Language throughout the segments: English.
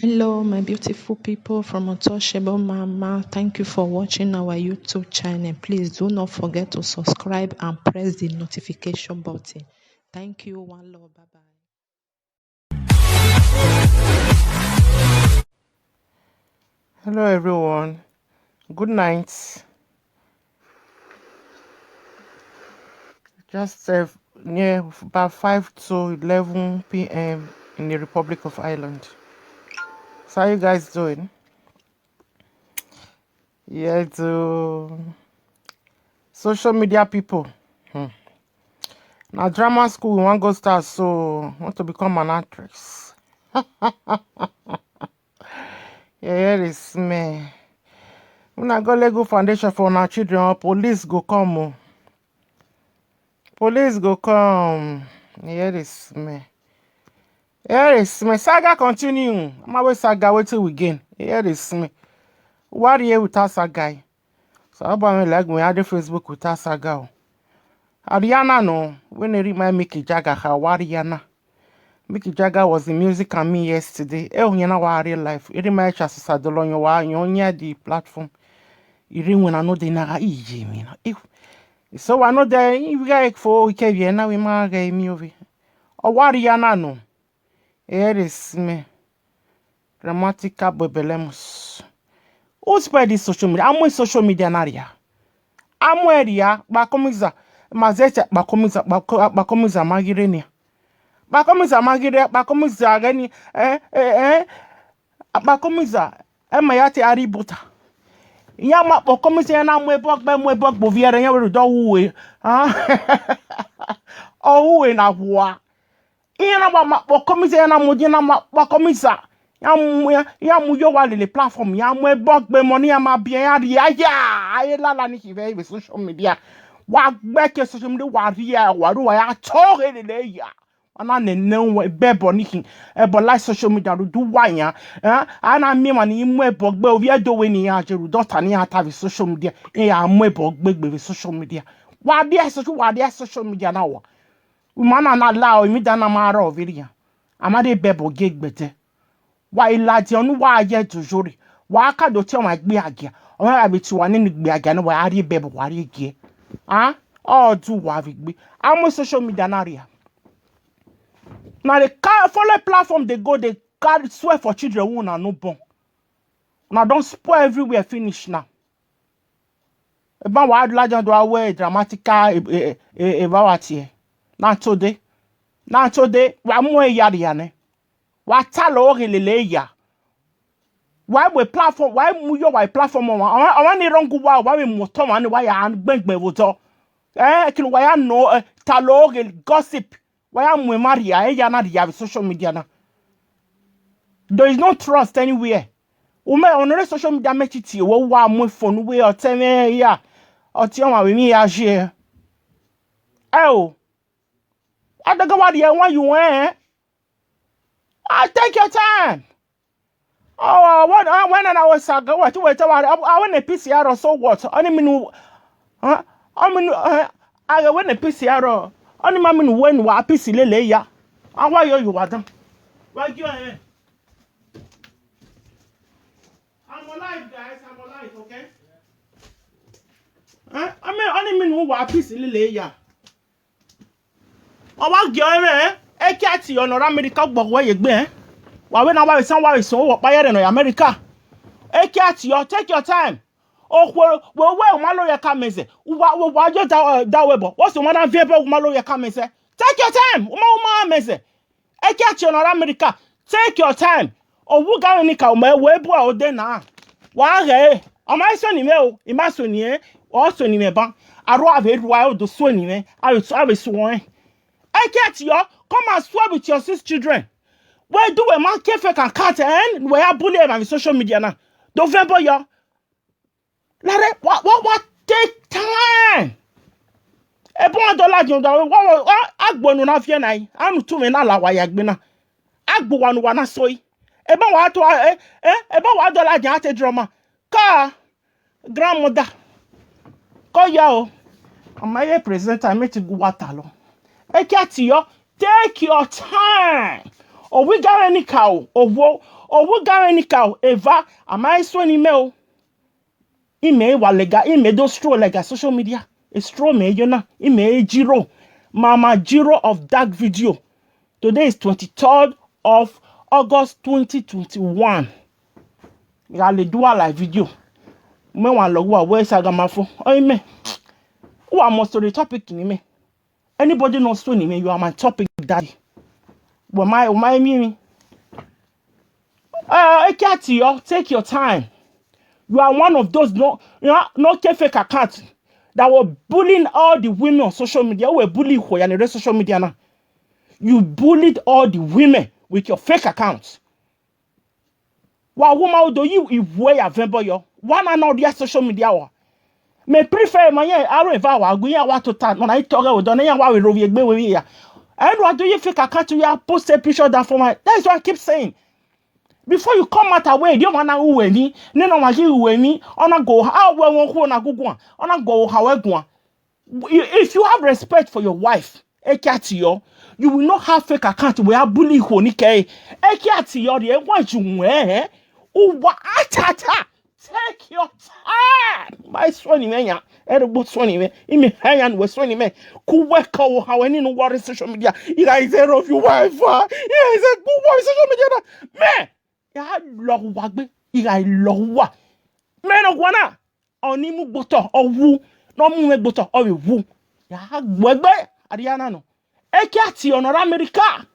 Hello, my beautiful people from Untouchable Mama. Thank you for watching our YouTube channel. Please do not forget to subscribe and press the notification button. Thank you. One love. Bye bye. Hello everyone, good night. Just near about 5 to 11 p.m. in the Republic of Ireland. So how you guys doing? Yeah, to social media people. Now drama school we want go start, so want to become an actress. Yeah, here is me. When I go Lego Foundation for our children, police go come. Police go come. Here is me. Here is me. Saga continue. I'm always saga waiting we gain. Here is me. What here without saga? So how about me like me had Facebook without saga? Ariana no. When they remind Mickey Jagger, how Ariana. Mickey Jagger was in music and me yesterday. Eh, you know what real life. It reminds us of Sadolon. You on the platform. You ring when I know they naga easy me. So I know that you guys for we can now we mag me over. Or what Ariana no. Here is me. Dramatica bebelemos. Who spread this social media? I'm on social media area. I'm area bakomiza mazete bakomiza magirenia. Bakomiza magire bakomiza gani bakomiza emayate aribota. Yama bakomiza na mwebok boviere nyawe do uwe. Oh uwe na bua. Ina bakomiza na mudina bakomiza. Yamu yo wale le platform yamu ebok money ama bien ya la ni hive social media wa gbeke social media wa ria wa ru wa ya tore le ya ana ne we bebo ni kin ebo like social media do wanya ana me man imu ebok gbe ovi edo we ni ya jeru daughter ni ata vi social media ya mu ebok gbe social media wa dia social media na wa mana na la o mi dana mara oviria amade bebo gegbete wa ilaji onu wa ye tujori wa ka do ti o ma gbe agia o ma bi ti wa ni gbe agia no wa ari bebe wa ari gie o du wa vi gbe am social media na ria na the follow platform they go they carry swear for children who na no born na don spoil everywhere finish now e ba wa legend do we dramatica e ba wa tie na today wa mu e yari ya ne wa talo relele ya why we platform why mu yo why platform wa ni wrong wa we moto wa ni wa ya gbengbe woto kin wa ya no talo gossip wa ya mu maria ya na dia social media na there is no trust anywhere on social media mechiti wo wa mu phone we o teme ya o ti wa we mi ya je adaga wa dia wa you take your time. Oh, when I was I went a PCR or so what? I mean, I went a PCR. Only mammy when wa PC lele ya. And why you are them? Why you are? I'm alive, guys. I'm alive, okay? I mean, only mean wa PC lele ya. Oh, what girl? Cat on America, but where you been? Why when I was somewhere so what by in America? Cat, take your time. Oh, well, my lawyer come and say, why you that what's the one available? My lawyer come and say, take your time. Mama, say, Cat on America, take your time. Oh, who got any cow, my web or then now? Why, hey, am I son email? Imagine, also in a bank. I rather it while the swimming, I was sworn. Cat, come and swear with your 6 children. Where do a man care fake and cat and where bully on social media now? November, yo. What take time? A $1 you know, what Agbo no afia nai. I'm too many la wayagbina. Agbo one soy. Eba what $1 jate drama. Car grandmother. Call yo. I'm my president, I met you go water. Take your time. we got any cow, or we got any cow, Eva, am I so any mail? Ime wa lega, ime do stroll lega social media. A straw me, you know, ime Jiro. Mama Jiro of Dark Video. Today is 23rd of August 2021. Ya le do a live video. Me wan lo wa we sagamafo. Oh me. Who am most of the topic ni me. Anybody knows to ni me, you are my topic daddy. But my me. Take your time. You are one of those not fake accounts that were bullying all the women on social media. You were bullying who on the social media now. You bullied all the women with your fake accounts. Wa woman do you way available yo. One and all the social media wa. Me prefer my aro eva wa guya wa to tan. Na itoga o don ya wa we rovi egbe we ya. And what do you fake account you post a picture that for my. That's what I keep saying. Before you come out away, you wanna uweni, neno waji uweni, ona go how well won na go ona go how go. If you have respect for your wife, you will not have fake account where bully honi ke. The want you eh? Uwa atata. Take your time. My sonny man, edible sonny man, imi hayan was sonny man. Kuweka how any no worry social media. You guys hear of your wife. Yeah, is a good boy social media. Man. Ya lo wagbe ira lo wa me no gwana oni mu gboto owu no mu me gboto o wu ya gbegbe ariana no eki ati onora America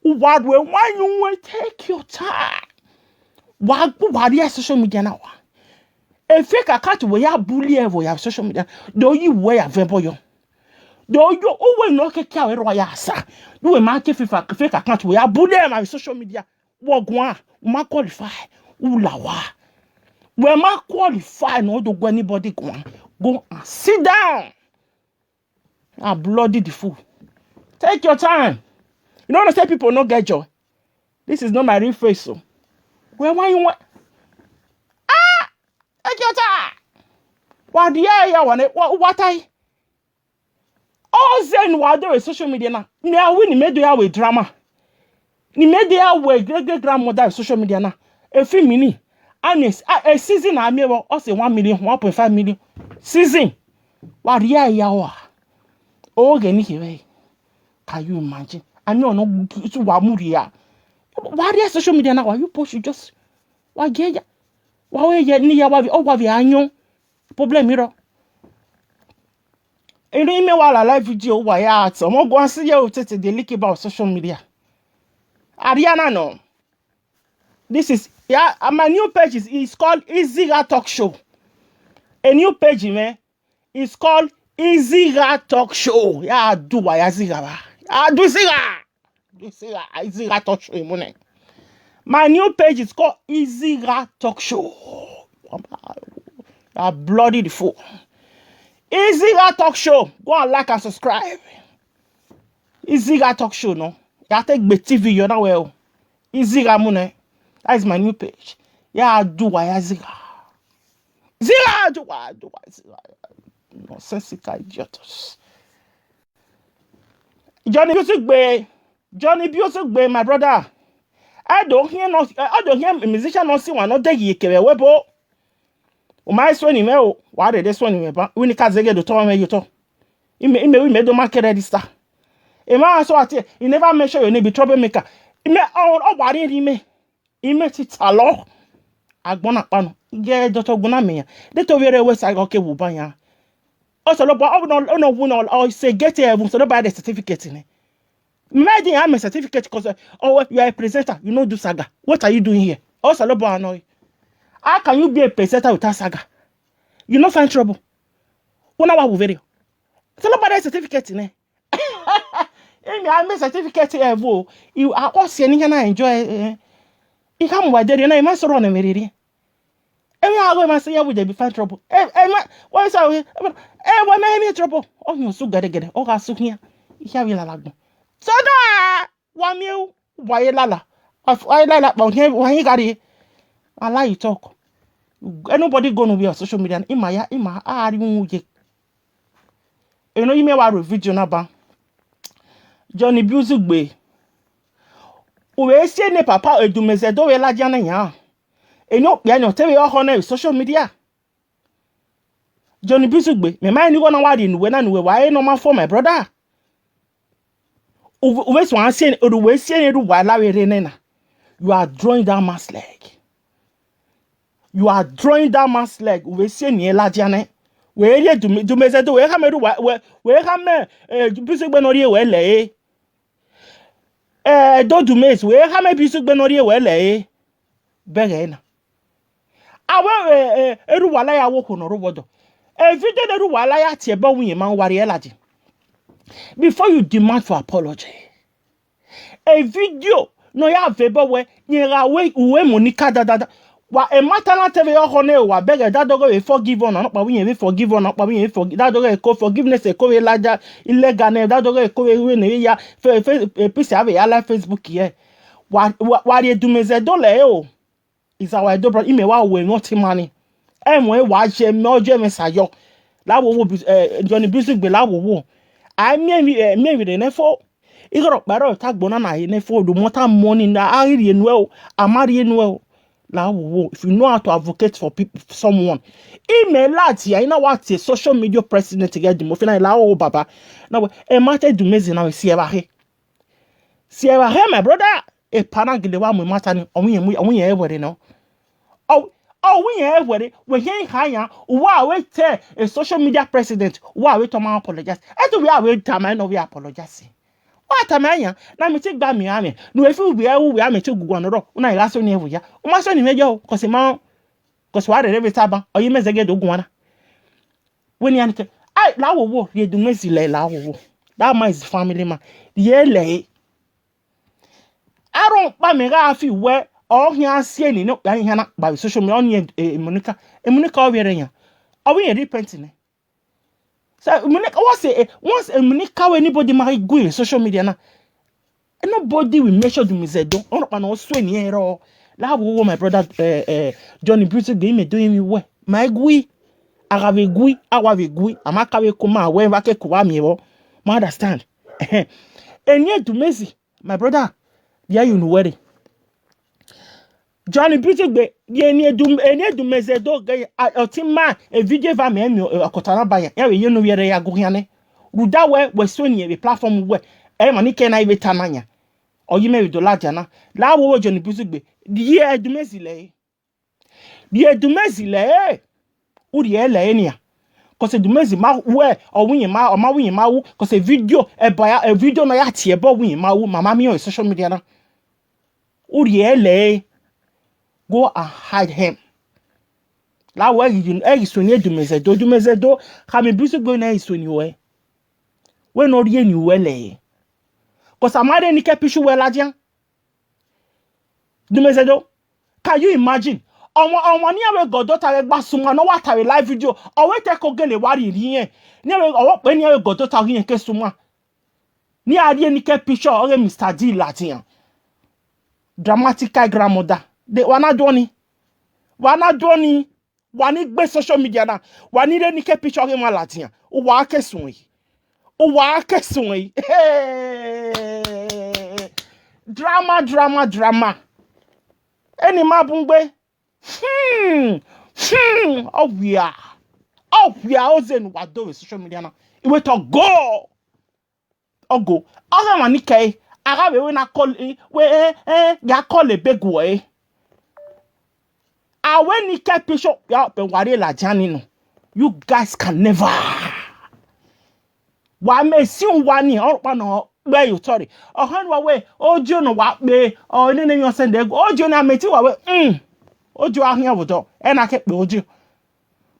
uwadwe wanyu take your time wagbu wari social media na wa e fake account we ya bully evo ya social media do you we avebo yo do you owe no keke awero ya asa do we ma ke fake account we ya bully my social media wogwa ma qualify ulawa we ma qualify no do go anybody go and sit down. Bloody the fool. Take your time. You don't understand people no get joy. This is not my real face so. Where why you want take your time. What the ya what I all zen what do social media na me a win me do ya with drama. Ni media we great grandmother social media na efi mini anis a season na me wo o say 1 million 1.5 million season wa ria ya wa o ge ni here. Can you imagine? I know no to wa muria wa ria social media na wa you post you just wa ge ya wa we ye ni ya wa vi anyo problem iro ere me wa la live video wa ya at mo go see ya Utete dey leak about social media. Ariana no. This is my new page is called Iziga Talk Show. A new page, man. It's called Iziga Talk Show. Yeah, do why Iziga. Do Iziga Talk Show money. My new page is called Iziga Talk Show. Bloody the fool. Iziga Talk Show. Go and like and subscribe. Iziga Talk Show, no. Ya take the TV, you know well. Iziga Mune. That is my new page. Yeah, do why Ziga. Ziga, do why Ziga. Nonsensical idiots. Johnny Ibizugbe, my brother. I don't hear a musician not see one not take ye webo. O my son in mail, why did this one in me? We need to get the tour me you to. We made the market register. A man so at you never mention your name be troublemaker. Me all worry me. Imeti talo. Agbona pano. Ge Dr. Guname. They to very west I okay wubanya. Also no or say get here so buy the certificate in it. Imagine I'm a certificate because you are a presenter, you know do saga. What are you doing here? Also no. How can you be a presenter without saga? You not find trouble. 1 hour video. So buy the certificate in it. I made certificate here. You are all seeing and I enjoy. You come with there, and I must run a mirror. Every hour, I say, I would be find trouble. Why is I? Why may I trouble? Oh, you so get it. Oh, I so here. You have your lag. So, 1 meal. Why, Lala? I like about him when he got it. I like you talk. Nobody gonna be on social media. In my, you know, you may have a video number. Johnny Ibizugbe. we see ne papa edumeze do we la jana nya enyo pia nyo tebe yo na social media Johnny Ibizugbe me mai ni go na wadi nuwe na nuwe why normal for my brother we so an see we see ne do wa la we re na you are drawing that man's leg we see ne la jana we re dumeze do we ha me do we ha me Ibizugbe no re we le do dumes we ha me Ibizugbe no re we le bege na awe eru wala ya wo ko no robodo video eru wala ya tie ba wunye man ware elaje before you demand for apology a video no ya veba we nyera we uwe monika dada wa e matana tv yo ho na wa bege dadogo we forgive on no pa wunye we forgive on no pa wunye forgive dadogo e ko forgiveness e ko we laja illegal na dadogo e ko we ne ya peace ave ya la Facebook here wa re dumeze dole o is our dobro ime wa we not money enwe wa je me oje me sayo lawo wo Johnny Ibizugbe lawo wo I me we ne fo igoro paro tagbona na ne fo do mota money na ari enu e amari enu e lawo wo if you know how to advocate for people someone email lati ya ina what social media president get mo fina lawo baba na e mata dumezi na we see eba he my brother e parangile wa mo mata ni onye e were no we everybody we hear hanya we tell a social media president we to man apologize and we time no we apologize what time na me take gba mi ame no if we ame to gugu no una ira so ni ewu ya o ma so ni mejo cause wa re taba oyi mezege do gun wana we ni anike ai lawo wo ye du mezi le lawo wo that man is family man ye le aron pa me ga fi we all here see ni no yan hana by social media on Monica obiere we repenting so Monica what say once Monica anybody marry go social media na nobody will measure the misedo on pa no so ni ero la wo my brother Johnny Ibizugbe me do me we my gui agave gui awawe gui amaka we kuma we va ke kwa mi wo understand enye dumezi my brother yeah you know where Johnny Ibizugbe eni edumeze do ga otima e video va me akotana bayan ya we no were ya gohiane ruda we so ni e platform we e mani ke na ibe tananya oyi me do laja na la wo Johnny Ibizugbe die edumezi le uri ele enia cause edumezi ma we owunye ma o ma wunye ma wu cause video e video na ya tie bo wunye ma wu mama mi on social media na uri ele go and hide him. La where you soni dumeze do kame Ibizugbe na soni we no rie ni we le cause amade ni ke pishu we la dian dumeze do. Can you imagine omo ni awe godota we gba suma no wa tare live video o we te ko gele wari ri yen ni awe owo pe ni awe godota ri yen ke suma ni ade ni ke pishu o re Mr. D latian dramatic grandmother de wana doni wani gbe social media na wani re ni ke picture ke ma latian o wa kesun yi drama eni ma bungbe obvia ozen wa do social media na iwe to go aga mani kai aga we na call we ya call e begwo when you keep picture ya pe ware la jani no you guys can never wa me si wani orpa no where you sorry ohan wa we ojo no wa pe o ni ne yo send ego ojo na meti wa we ojo ahia wodo e na ke pe ojo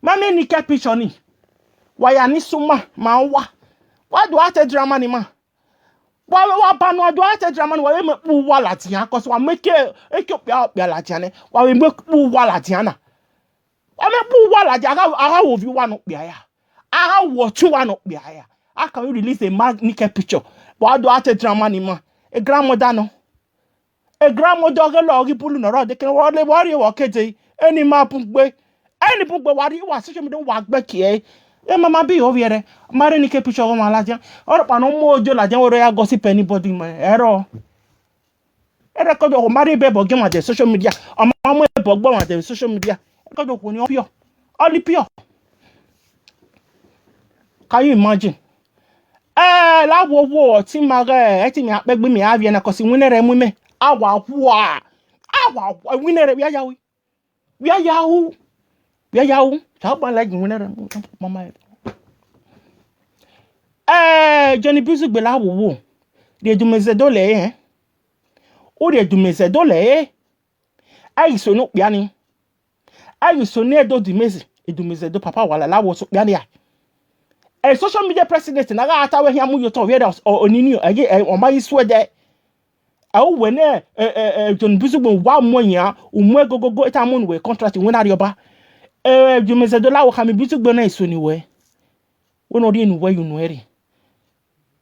ma me ni keep picture ni wa ya ni suma ma wa do ate drama ni ma wa panu do ate drama ni wa me pu wa latian cause wa make Ethiopia pe latian wa we make pu wa latian na wa me pu wa latian aga wo vi wa no pe aya aga wo tu wa no pe aya how can you release a naked picture wa do ate drama ni ma e grandmother no e grandmother ge lo ri bulu no ro de ke wo le wo ri wo keje eni ma pu gbe wa ri wa social media wa gbe ki mama bi oviere mare ni ke picture o ma laja oro pa no mo ojo laja woro ya gossip anybody ma ero e record o mari be bo game the social media o ma mo e bo gbo the social media record o ni pure only pure. Can you imagine? La wo ti mare e ti mi apegbe mi avie na kosi winere mu me awa winere bia yawo ta ba like winere mama Johnny Ibizugbe la wo de dumeze dole o de dumeze dole ayi so no pia ni ayi so ne do dumeze do papa wala la wo so pia ni a social media president na ga ata we hia mu yoto we da onini o ma yiso de awu we ne Johnny Ibizugbe wa monya umu egogogo eta mu we contract we na rioba dumeze do la wo Johnny Ibizugbe na iso ni we no de nu we you no eri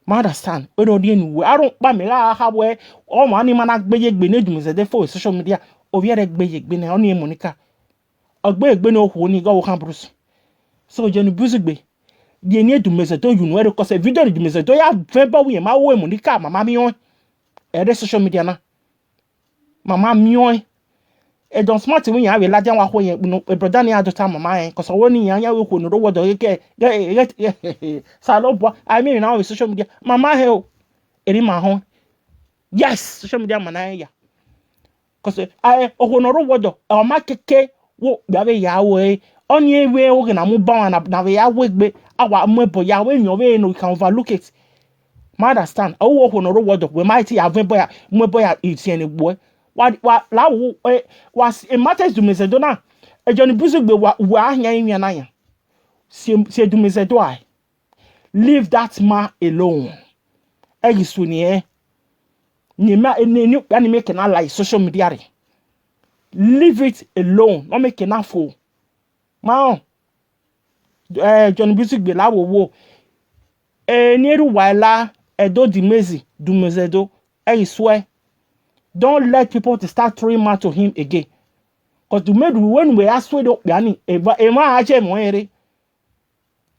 ma understand we no de nu we arun pa mi la ha we o ma ni mana gbeyegbe ne dumeze de for social media o we re gbeyegbe na oni Monica ogbe no ho ni go kan Bruce so Johnny Ibizugbe die ni dumeze to you no eri cause video ni dumeze to ya veba we ma wo Monica mama mi on social media na mama mi on don smart we ya we la jan wa ho yen brother ni adota mama en cause wo ni ya we ko no wo do ke salo bo I mean now with social media mama he o eri ma ho yes social media mana ya cause o no wo do o ma keke wo bia we ya we oni ewe o na mu ba na we ya we gbe awa mu ebo ya we nyo we no can overlook it ma understand o wo no wo do we might ya ve boy mu ebo ya iti ni boy wa la wo was it matters to me say do na Johnny Ibizugbe wa ahia nwa na ya se do me say do I leave that man alone egisu ni ni ma ni ani make na like social media re leave it alone no make na fo ma Johnny Ibizugbe la wo ni eru wala edo di mezi do me say do egisu don't let people to start throwing mouth to him again. Because to me, when we ask for yani, ema aje moere.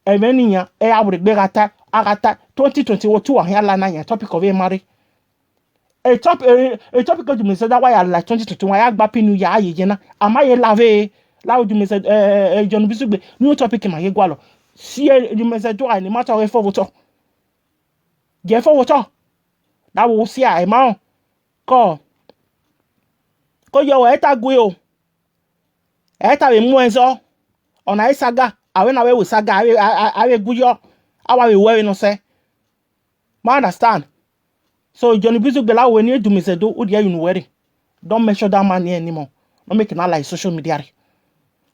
Eveniya, abu begata, agata 2022 ahia la na topic of marry. A topic of me said that why I like 2022 I agba pinu ya aye na. Am I lave? La do me said Johnny Ibizugbe new topic in my gwalo. See you me said do I ni matter of for voto. Get for voto. That will see I ma ko yo eta gwe o eta we mu enso ona isaga awe na we saga awe guyo awa we no se ma understand so Johnny Ibizugbe la we ni do me say do odi you no worry don't measure that man anymore no make na like social media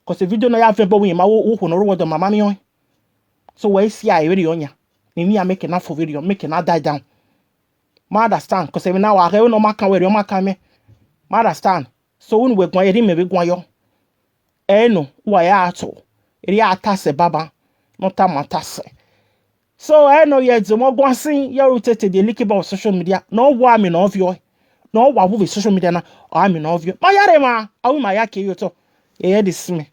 cause the video na ya fe bo we ma wo no ro do mama mi on so we see I we onya ni mi make na for video make na die down ma understand cause we na wa re no maka we maka me ma understand so when we gwan eri me be gwan yo no wa ya ato eri atase baba no ta matase so no ye mo gwan sin ya Utete the leak about social media no wa me no view no wa wo social media na o me no view ma yare ma awu ma ya ke yo to e this me